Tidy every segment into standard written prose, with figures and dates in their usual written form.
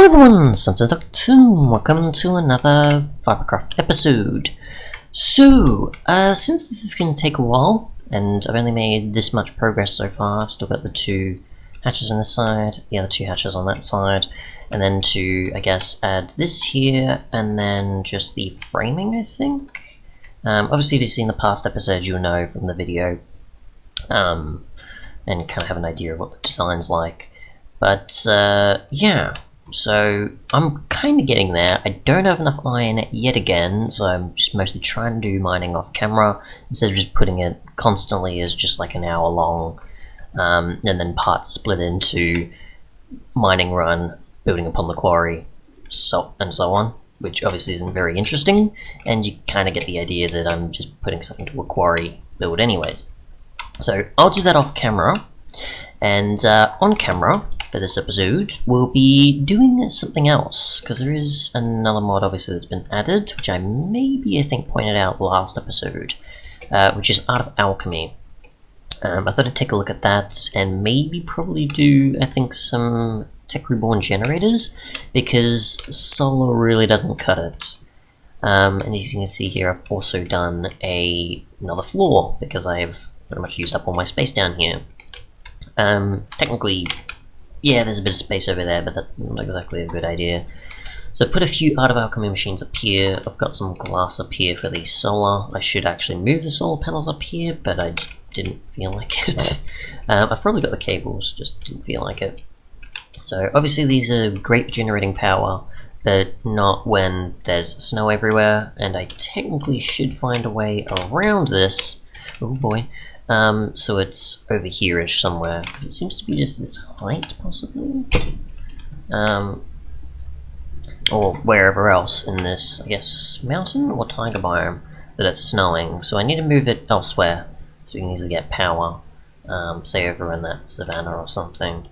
Hello everyone, Sunset Doctor, welcome to another FiberCraft episode. So, since this is going to take a while, and I've only made this much progress so far, I've still got the two hatches on this side, the other two hatches on that side, and then to, I guess, add this here, and then just the framing, I think. Obviously if you've seen the past episodes, you'll know from the video, and kind of have an idea of what the design's like. But, yeah. So, I'm kind of getting there. I don't have enough iron yet again, so I'm just mostly trying to do mining off camera, instead of just putting it constantly as just like an hour long, and then parts split into mining run, building upon the quarry, and so on, which obviously isn't very interesting, and you kind of get the idea that I'm just putting something to a quarry build anyways. So, I'll do that off camera, and on camera, for this episode, we'll be doing something else, because there is another mod obviously that's been added, which I think pointed out last episode, which is Art of Alchemy. I thought I'd take a look at that, and maybe probably do, I think, some tech Reborn generators, because solar really doesn't cut it. And as you can see here, I've also done another floor, because I've pretty much used up all my space down here. Technically, yeah, there's a bit of space over there, but that's not exactly a good idea. So I put a few Art of Alchemy machines up here. I've got some glass up here for the solar. I should actually move the solar panels up here, but I just didn't feel like it. I've probably got the cables, just didn't feel like it. So obviously these are great for generating power, but not when there's snow everywhere, and I technically should find a way around this. Oh boy. So it's over here-ish somewhere, because it seems to be just this height, possibly? Or wherever else in this, I guess, mountain or tiger biome that it's snowing. So I need to move it elsewhere, so we can easily get power, say over in that savanna or something.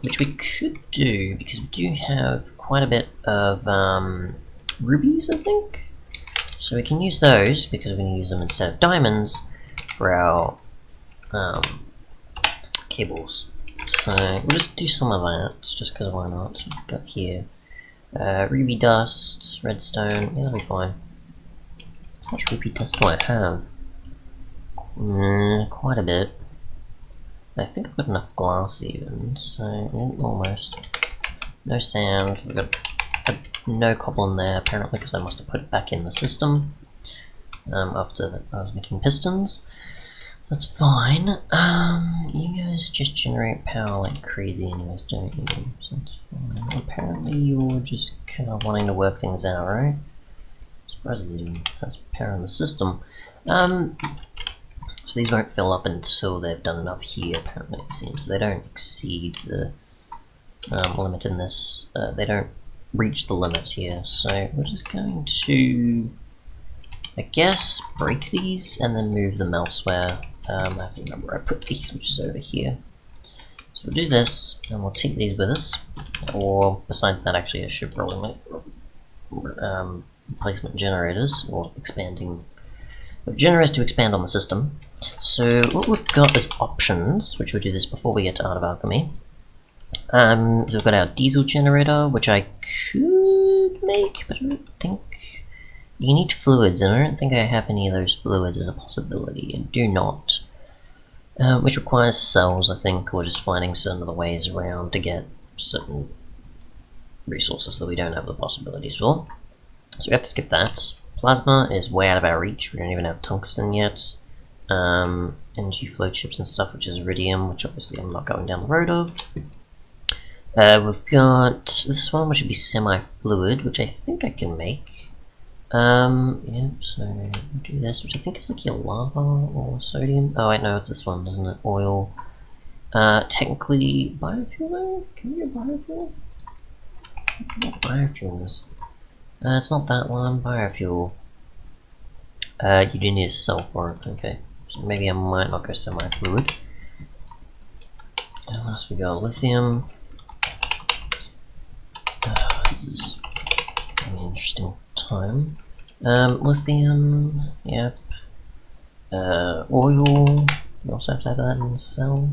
Which we could do, because we do have quite a bit of rubies, I think? So we can use those, because we're going to use them instead of diamonds, for our cables. So we'll just do some of that, just because why not? So we've got here ruby dust, redstone, yeah, that'll be fine. How much ruby dust do I have? Quite a bit. I think I've got enough glass even, so almost. No sand, we've got no cobble in there apparently, because I must have put it back in the system after I was making pistons. That's fine. You guys just generate power like crazy anyways, don't you? So that's fine. Apparently you're just kind of wanting to work things out, right? Surprisingly, that's power in the system. So these won't fill up until they've done enough here, apparently it seems. They don't exceed the limit in this. They don't reach the limit here, so we're just going to, I guess, break these and then move them elsewhere. I have to remember where I put these, which is over here. So we'll do this, and we'll take these with us. Or, besides that, actually, I should probably make replacement generators, or expanding generators to expand on the system. So what we've got as options, which we'll do this before we get to Art of Alchemy. So we've got our diesel generator, which I could make, but I don't think. You need fluids, and I don't think I have any of those fluids as a possibility. I do not. Which requires cells, I think, or just finding certain other ways around to get certain resources that we don't have the possibilities for. So we have to skip that. Plasma is way out of our reach. We don't even have tungsten yet. Energy flow chips and stuff, which is iridium, which obviously I'm not going down the road of. We've got this one, which would be semi-fluid, which I think I can make. Yeah, so we'll do this, which I think is like your lava or sodium. Oh, wait, no, it's this one, isn't it? Oil. Technically, biofuel though? Can we get biofuel? I don't know what biofuel is. It's not that one, biofuel. You do need a cell for it, okay. So maybe I might not go semi-fluid. What else we got? Lithium. This is an interesting time. Lithium, yep. Oil, you also have to have that in the cell.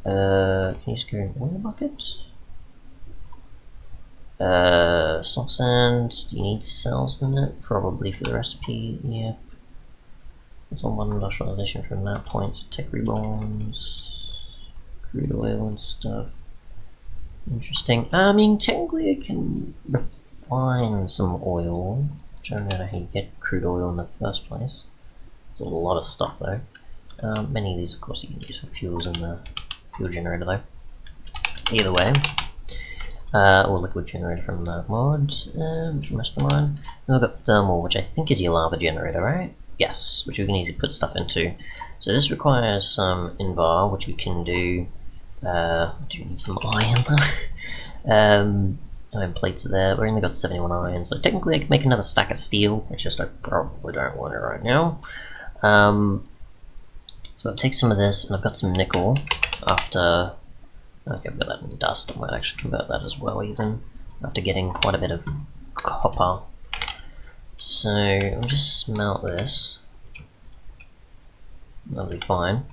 Can you just go in the oil bucket? Salt sand. Do you need cells in it? Probably for the recipe, yeah. There's all one industrialization from that point, so tech reborns, crude oil and stuff. Interesting. I mean, technically I can refine some oil, which I don't know how you get crude oil in the first place. There's a lot of stuff though. Many of these, of course, you can use for fuels in the fuel generator though. Either way, or liquid generator from the mod, which mastermind. Then we've got thermal, which I think is your lava generator, right? Yes, which we can easily put stuff into. So this requires some invar, which we can do. Do we need some iron though? Iron plates are there. We only got 71 iron, so technically I can make another stack of steel. It's just I probably don't want it right now. So I'll take some of this, and I've got some nickel. After okay, I've got that in dust. I might actually convert that as well, even after getting quite a bit of copper. So I'll just smelt this. That'll be fine.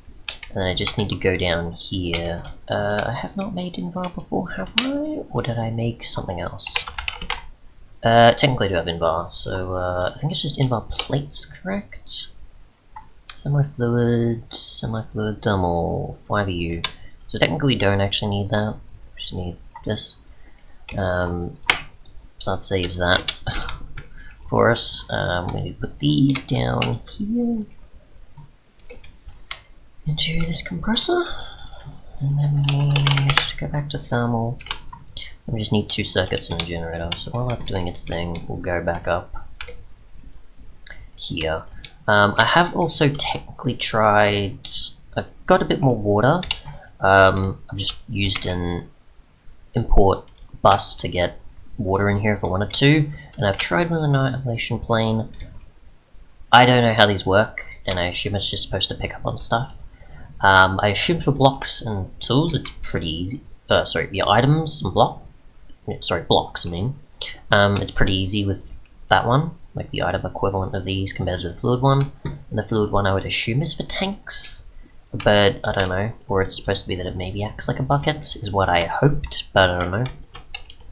And then I just need to go down here. I have not made invar before, have I? Or did I make something else? Technically I do have invar, so I think it's just invar plates, correct? Semi-fluid, thermal, 5EU. So technically we don't actually need that, we just need this. So that saves that for us. We need to put these down here into this compressor, and then we need to go back to thermal. We just need 2 circuits and a generator, so while that's doing its thing, we'll go back up here. I have also technically tried, I've got a bit more water. I've just used an import bus to get water in here if I wanted to, and I've tried with an annihilation plane. I don't know how these work, and I assume it's just supposed to pick up on stuff. I assume for blocks and tools it's pretty easy. Sorry, yeah, items and blocks I mean. It's pretty easy with that one, like the item equivalent of these compared to the fluid one. And the fluid one I would assume is for tanks, but I don't know. Or it's supposed to be that it maybe acts like a bucket, is what I hoped, but I don't know.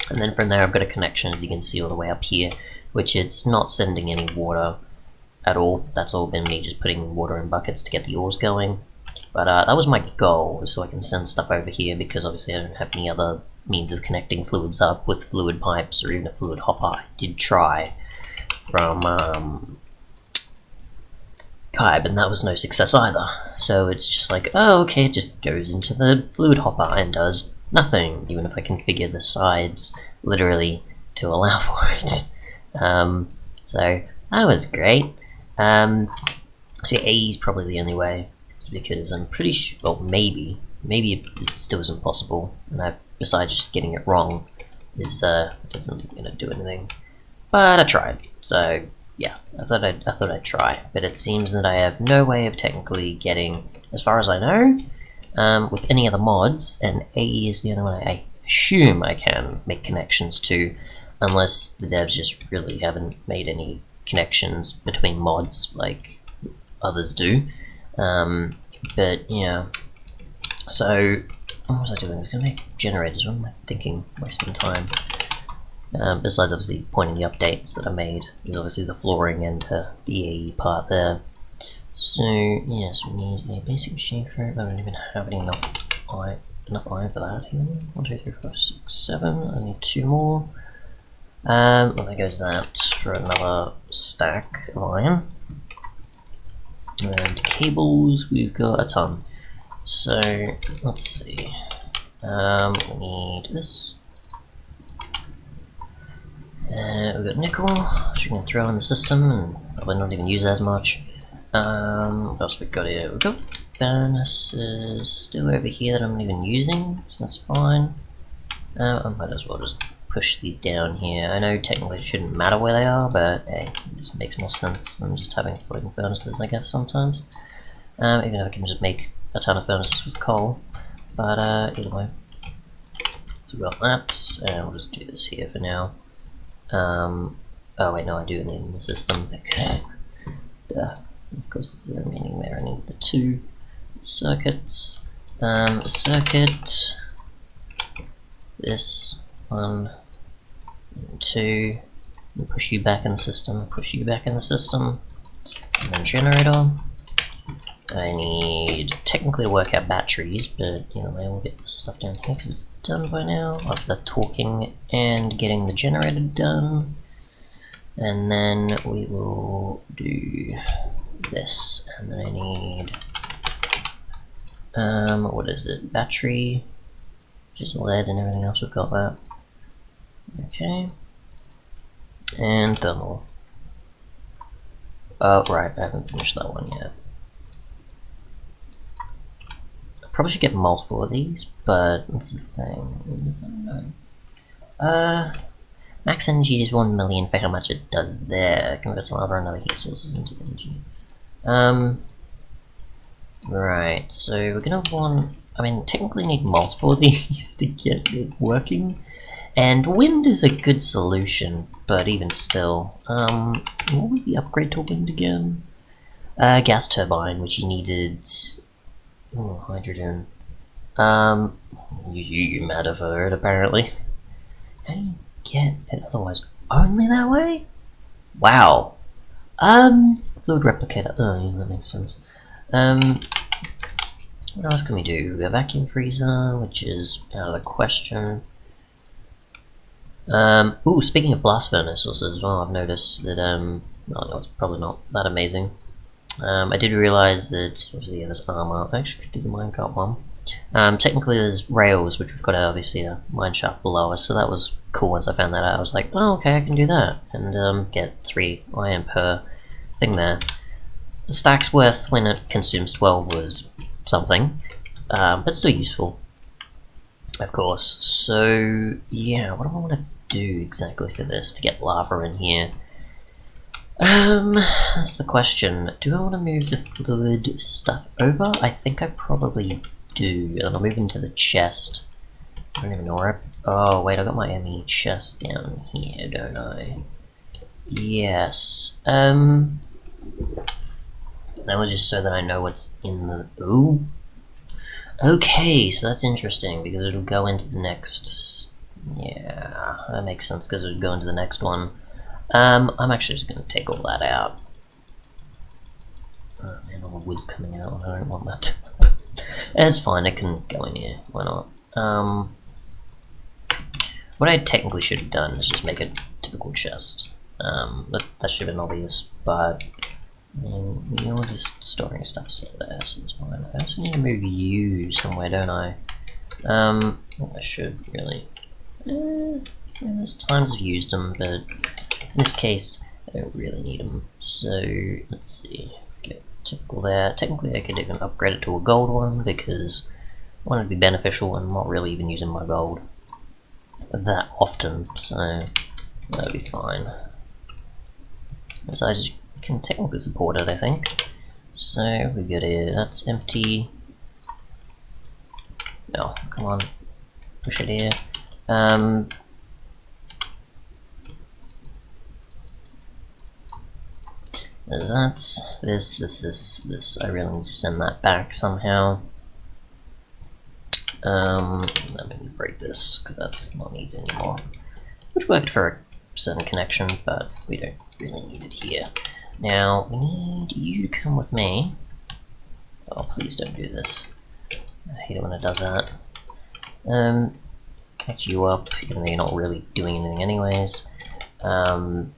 And then from there I've got a connection, as you can see, all the way up here, which it's not sending any water at all. That's all been me just putting water in buckets to get the ores going. But that was my goal, so I can send stuff over here, because obviously I don't have any other means of connecting fluids up with fluid pipes or even a fluid hopper. I did try from Kybe, and that was no success either. So it's just like, oh, okay, it just goes into the fluid hopper and does nothing, even if I configure the sides literally to allow for it. So that was great. So A is probably the only way, because I'm pretty sure, well, maybe it still isn't possible, and besides just getting it wrong, it isn't going to do anything. But I tried, so yeah, I thought I'd try. But it seems that I have no way of technically getting, as far as I know, with any other mods, and AE is the only one I assume I can make connections to, unless the devs just really haven't made any connections between mods like others do. But yeah, so what was I doing? I was going to make generators. What am I thinking? Wasting time. Besides obviously pointing the updates that I made, there's obviously the flooring and the AE part there. So yes, we need a basic machine for it. I don't even have enough iron for that. Here, 1, 2, 3, 4, 6, 7. I need 2 more. Well, there goes that for another stack of iron. And cables, we've got a ton. So let's see. We need this. We've got nickel, which we can throw in the system and probably not even use as much. What else we got here? We've got furnaces still over here that I'm not even using, so that's fine. I might as well just push these down here. I know technically it shouldn't matter where they are, but hey, it just makes more sense than just having floating furnaces, I guess, sometimes. Even if I can just make a ton of furnaces with coal. But either way. So we've got that, and we'll just do this here for now. Oh wait, no, I do need it in the system, because of course there's the remaining there. I need the 2 circuits. Circuit, this one, 2, and push you back in the system, push you back in the system, and then generator. I need technically to work out batteries, but you know, we'll get this stuff down here because it's done by now. Of the talking and getting the generator done, and then we will do this. And then I need what is it? Battery, which is lead, and everything else. We've got that. Okay, and thermal. Oh right, I haven't finished that one yet. Probably should get multiple of these, but that's the thing. Max energy is 1 million for how much it does there. Converts lava and other heat sources into energy. Right, so we're gonna want, I mean, technically need multiple of these to get it working. And wind is a good solution, but even still, what was the upgrade to wind again? Gas turbine, which you needed. Oh, hydrogen. You might have heard, apparently. How do you get it otherwise? Only that way? Wow. Fluid replicator. Oh, yeah, that makes sense. What else can we do? We got vacuum freezer, which is out of the question. Ooh, speaking of blast furnaces as well, I've noticed that, no, it's probably not that amazing. I did realise that, obviously, there's armour. I actually could do the minecart one. Technically there's rails, which we've got obviously a mine shaft below us, so that was cool once I found that out. I was like, oh, okay, I can do that, and get 3 iron per thing there. The stack's worth when it consumes 12 was something, but still useful, of course. So, yeah, what do I want to do exactly for this to get lava in here? That's the question. Do I want to move the fluid stuff over? I think I probably do. And I'll move into the chest. I don't even know where oh, wait, I got my ME chest down here, don't I? Yes. That was just so that I know what's in the... Ooh. Okay, so that's interesting, because it'll go into the next... Yeah, that makes sense, because it'll go into the next one. I'm actually just going to take all that out. Oh man, all the wood's coming out, I don't want that. It's fine, it can go in here, why not? What I technically should have done is just make a typical chest. That should have been obvious, but I mean, you're just storing stuff so there, so that's fine. I also need to move you somewhere, don't I? I should, really. There's times I've used them, but in this case, I don't really need them. So, let's see. Get typical there. Technically, I could even upgrade it to a gold one, because I want it to be beneficial, and I'm not really even using my gold that often, so that'll be fine. Besides, you can technically support it, I think. So, we got here, that's empty. No, come on, push it here. There's that, this. I really need to send that back somehow. I'm going to break this, because that's not needed anymore. Which worked for a certain connection, but we don't really need it here. Now, we need you to come with me. Oh, please don't do this. I hate it when it does that. Catch you up, even though you're not really doing anything anyways. I mean,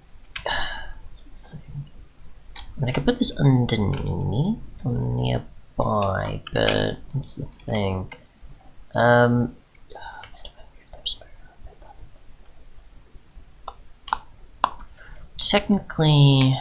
I could put this underneath or nearby, but that's the thing. Technically,